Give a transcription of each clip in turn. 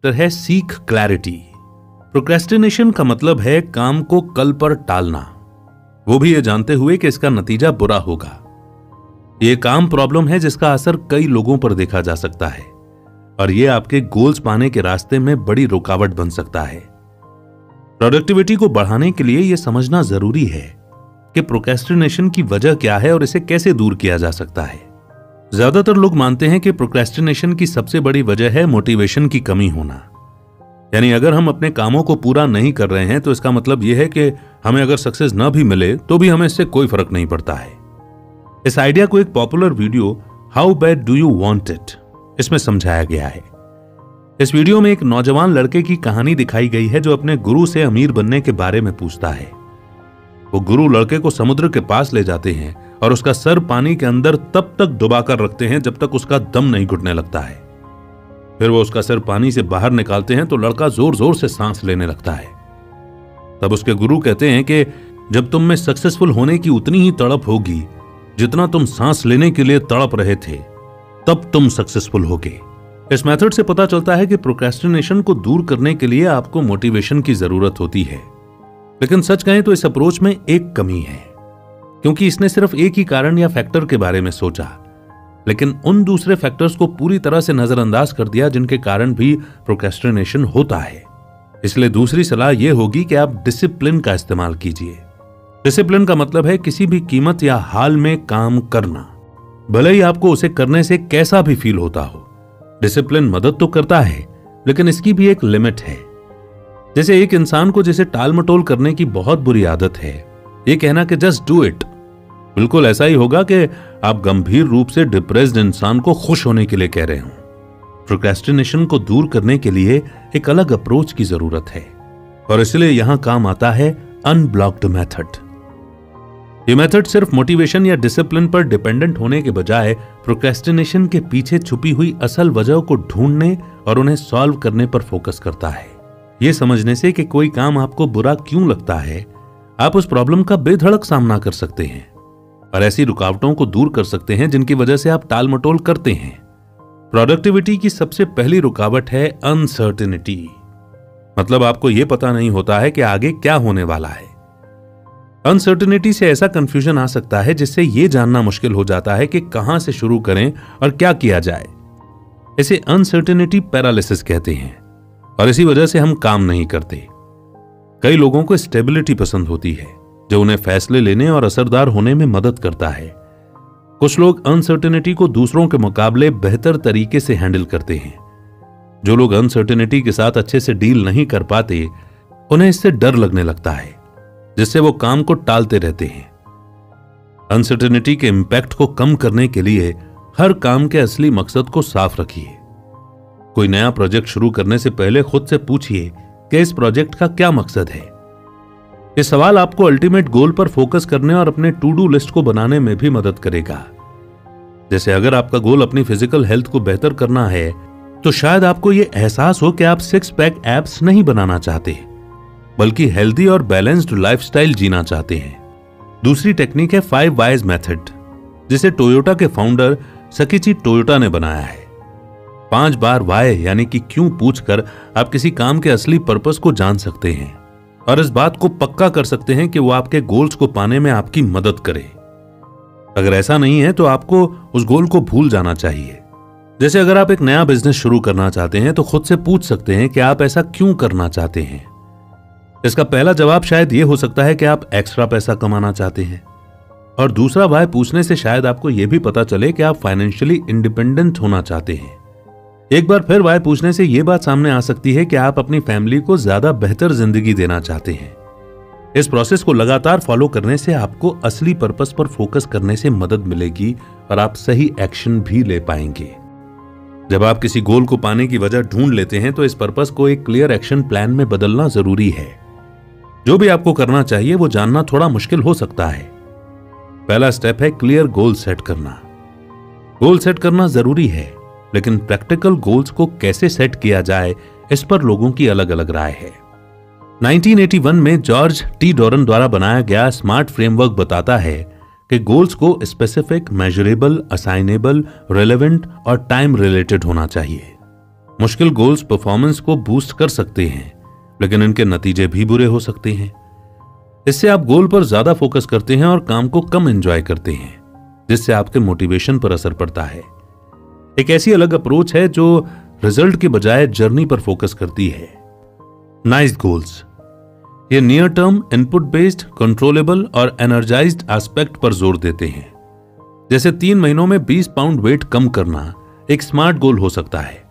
है seek clarity. Procrastination का मतलब है काम को कल पर टालना, वो भी ये जानते हुए कि इसका नतीजा बुरा होगा। ये काम प्रॉब्लम है जिसका असर कई लोगों पर देखा जा सकता है और ये आपके गोल्स पाने के रास्ते में बड़ी रुकावट बन सकता है। प्रोडक्टिविटी को बढ़ाने के लिए यह समझना जरूरी है कि प्रोक्रेस्टिनेशन की वजह क्या है और इसे कैसे दूर किया जा सकता है। ज्यादातर लोग मानते हैं कि प्रोक्रेस्टिनेशन की सबसे बड़ी वजह है मोटिवेशन की कमी होना। यानी अगर हम अपने कामों को पूरा नहीं कर रहे हैं तो इसका मतलब यह है कि हमें अगर सक्सेस न भी मिले तो भी हमें इससे कोई फर्क नहीं पड़ता है। इस आइडिया को एक popular video how bad do you want it इसमें समझाया गया है। इस वीडियो में एक नौजवान लड़के की कहानी दिखाई गई है जो अपने गुरु से अमीर बनने के बारे में पूछता है। वो गुरु लड़के को समुद्र के पास ले जाते हैं और उसका सर पानी के अंदर तब तक डुबाकर रखते हैं जब तक उसका दम नहीं घुटने लगता है। फिर वो उसका सर पानी से बाहर निकालते हैं तो लड़का जोर जोर से सांस लेने लगता है। तब उसके गुरु कहते हैं कि जब तुम में सक्सेसफुल होने की उतनी ही तड़प होगी जितना तुम सांस लेने के लिए तड़प रहे थे, तब तुम सक्सेसफुल होगे। इस मेथड से पता चलता है कि प्रोक्रेस्टिनेशन को दूर करने के लिए आपको मोटिवेशन की जरूरत होती है। लेकिन सच कहें तो इस अप्रोच में एक कमी है, क्योंकि इसने सिर्फ एक ही कारण या फैक्टर के बारे में सोचा, लेकिन उन दूसरे फैक्टर्स को पूरी तरह से नजरअंदाज कर दिया जिनके कारण भी प्रोक्रेस्टिनेशन होता है। इसलिए दूसरी सलाह यह होगी कि आप डिसिप्लिन का इस्तेमाल कीजिए। डिसिप्लिन का मतलब है किसी भी कीमत या हाल में काम करना, भले ही आपको उसे करने से कैसा भी फील होता हो। डिसिप्लिन मदद तो करता है, लेकिन इसकी भी एक लिमिट है। जैसे एक इंसान को जिसे टाल मटोल करने की बहुत बुरी आदत है, ये कहना कि जस्ट डू इट, बिल्कुल ऐसा ही होगा कि आप गंभीर रूप से डिप्रेस्ड इंसान को खुश होने के लिए कह रहे हो। प्रोक्रेस्टिनेशन को दूर करने के लिए एक अलग अप्रोच की जरूरत है और इसलिए यहां काम आता है अनब्लॉक्ड मेथड। ये मेथड सिर्फ मोटिवेशन या डिसिप्लिन पर डिपेंडेंट होने के बजाय प्रोक्रेस्टिनेशन के पीछे छुपी हुई असल वजह को ढूंढने और उन्हें सॉल्व करने पर फोकस करता है। यह समझने से कि कोई काम आपको बुरा क्यों लगता है, आप उस प्रॉब्लम का बेधड़क सामना कर सकते हैं और ऐसी रुकावटों को दूर कर सकते हैं जिनकी वजह से आप टाल मटोल करते हैं। प्रोडक्टिविटी की सबसे पहली रुकावट है अनसर्टेनिटी, मतलब आपको यह पता नहीं होता है कि आगे क्या होने वाला है। अनसर्टेनिटी से ऐसा कंफ्यूजन आ सकता है जिससे यह जानना मुश्किल हो जाता है कि कहां से शुरू करें और क्या किया जाए। इसे अनसर्टेनिटी पैरालिसिस कहते हैं और इसी वजह से हम काम नहीं करते। कई लोगों को स्टेबिलिटी पसंद होती है जो उन्हें फैसले लेने और असरदार होने में मदद करता है। कुछ लोग अनसर्टेनिटी को दूसरों के मुकाबले बेहतर तरीके से हैंडल करते हैं। जो लोग अनसर्टेनिटी के साथ अच्छे से डील नहीं कर पाते, उन्हें इससे डर लगने लगता है, जिससे वो काम को टालते रहते हैं। अनसर्टेनिटी के इंपैक्ट को कम करने के लिए हर काम के असली मकसद को साफ रखिए। कोई नया प्रोजेक्ट शुरू करने से पहले खुद से पूछिए कि इस प्रोजेक्ट का क्या मकसद है। यह सवाल आपको अल्टीमेट गोल पर फोकस करने और अपने टू डू लिस्ट को बनाने में भी मदद करेगा। जैसे अगर आपका गोल अपनी फिजिकल हेल्थ को बेहतर करना है, तो शायद आपको यह एहसास हो कि आप 6 पैक एब्स नहीं बनाना चाहते, बल्कि हेल्दी और बैलेंस्ड लाइफस्टाइल जीना चाहते हैं। दूसरी टेक्निक है 5 वाइज मेथड, जिसे टोयोटा के फाउंडर सकीची टोयोटा ने बनाया है। 5 बार वाई यानी कि क्यों पूछकर आप किसी काम के असली पर्पस को जान सकते हैं और इस बात को पक्का कर सकते हैं कि वो आपके गोल्स को पाने में आपकी मदद करे। अगर ऐसा नहीं है तो आपको उस गोल को भूल जाना चाहिए। जैसे अगर आप एक नया बिजनेस शुरू करना चाहते हैं तो खुद से पूछ सकते हैं कि आप ऐसा क्यों करना चाहते हैं। इसका पहला जवाब शायद यह हो सकता है कि आप एक्स्ट्रा पैसा कमाना चाहते हैं, और दूसरा वाई पूछने से शायद आपको यह भी पता चले कि आप फाइनेंशियली इंडिपेंडेंट होना चाहते हैं। एक बार फिर वाई पूछने से यह बात सामने आ सकती है कि आप अपनी फैमिली को ज्यादा बेहतर जिंदगी देना चाहते हैं। इस प्रोसेस को लगातार फॉलो करने से आपको असली पर्पस पर फोकस करने से मदद मिलेगी और आप सही एक्शन भी ले पाएंगे। जब आप किसी गोल को पाने की वजह ढूंढ लेते हैं तो इस पर्पस को एक क्लियर एक्शन प्लान में बदलना जरूरी है। जो भी आपको करना चाहिए वो जानना थोड़ा मुश्किल हो सकता है। पहला स्टेप है क्लियर गोल सेट करना। गोल सेट करना जरूरी है, लेकिन प्रैक्टिकल गोल्स को कैसे सेट किया जाए इस पर लोगों की अलग अलग राय है। 1981 में जॉर्ज टी डोरन द्वारा बनाया गया स्मार्ट फ्रेमवर्क बताता है कि गोल्स को स्पेसिफिक, मेजरेबल, असाइनेबल, रिलेवेंट और टाइम रिलेटेड होना चाहिए। मुश्किल गोल्स परफॉर्मेंस को बूस्ट कर सकते हैं, लेकिन इनके नतीजे भी बुरे हो सकते हैं। इससे आप गोल पर ज्यादा फोकस करते हैं और काम को कम एंजॉय करते हैं, जिससे आपके मोटिवेशन पर असर पड़ता है। एक ऐसी अलग अप्रोच है जो रिजल्ट के बजाय जर्नी पर फोकस करती है। नाइस गोल्स ये near term, input based, controllable और एनर्जाइज्ड एस्पेक्ट पर जोर देते हैं। जैसे 3 महीनों में 20 पाउंड वेट कम करना एक स्मार्ट गोल हो सकता है,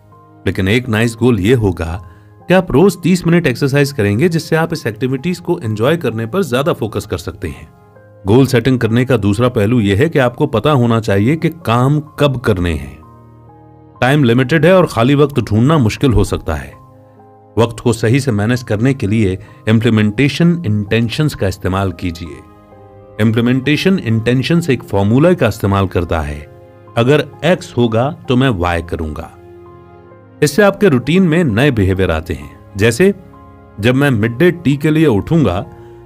लेकिन एक नाइस गोल ये होगा कि आप रोज 30 मिनट एक्सरसाइज करेंगे, जिससे आप इस एक्टिविटीज को एंजॉय करने पर ज्यादा फोकस कर सकते हैं। गोल सेटिंग करने का दूसरा पहलू यह है कि आपको पता होना चाहिए कि काम कब करने हैं। टाइम लिमिटेड है और खाली वक्त ढूंढना मुश्किल हो सकता है। वक्त को सही से मैनेज करने के लिए इम्प्लीमेंटेशन इंटेंशंस का इस्तेमाल कीजिए। इम्प्लीमेंटेशन इंटेंशंस एक फॉर्मूला का इस्तेमाल करता है, अगर X होगा तो मैं Y करूंगा। इससे आपके रूटीन में नए बिहेवियर आते हैं। जैसे जब मैं मिड डे टी के लिए उठूंगा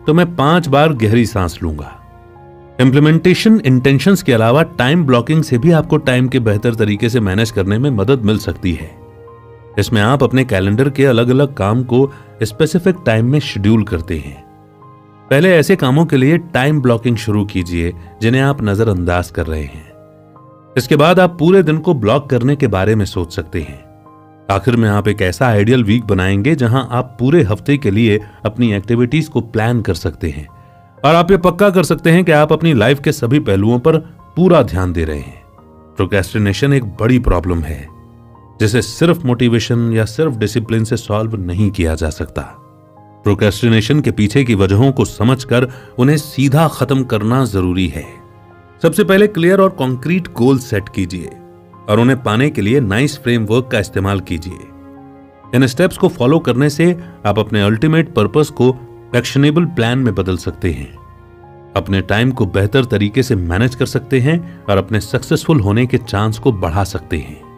तो मैं 5 बार गहरी सांस लूंगा। इम्प्लीमेंटेशन इंटेंशंस के अलावा टाइम ब्लॉकिंग से भी आपको टाइम के बेहतर तरीके से मैनेज करने में मदद मिल सकती है। इसमें आप अपने कैलेंडर के अलग अलग काम को स्पेसिफिक टाइम में शेड्यूल करते हैं। पहले ऐसे कामों के लिए टाइम ब्लॉकिंग शुरू कीजिए जिन्हें आप नजरअंदाज कर रहे हैं। इसके बाद आप पूरे दिन को ब्लॉक करने के बारे में सोच सकते हैं। आखिर में आप एक ऐसा आइडियल वीक बनाएंगे जहां आप पूरे हफ्ते के लिए अपनी एक्टिविटीज को प्लान कर सकते हैं, और आप ये पक्का कर सकते हैं कि आप अपनी लाइफ के सभी पहलुओं पर पूरा ध्यान दे रहे हैं। प्रोक्रेस्टिनेशन एक बड़ी प्रॉब्लम है जिसे सिर्फ मोटिवेशन या सिर्फ डिसिप्लिन से सॉल्व नहीं किया जा सकता। प्रोक्रेस्टिनेशन के पीछे की वजहों को समझकर उन्हें सीधा खत्म करना जरूरी है। सबसे पहले क्लियर और कॉन्क्रीट गोल सेट कीजिए और उन्हें पाने के लिए नाइस फ्रेमवर्क का इस्तेमाल कीजिए। इन स्टेप्स को फॉलो करने से आप अपने अल्टीमेट पर्पस को एक्शनेबल प्लान में बदल सकते हैं, अपने टाइम को बेहतर तरीके से मैनेज कर सकते हैं और अपने सक्सेसफुल होने के चांस को बढ़ा सकते हैं।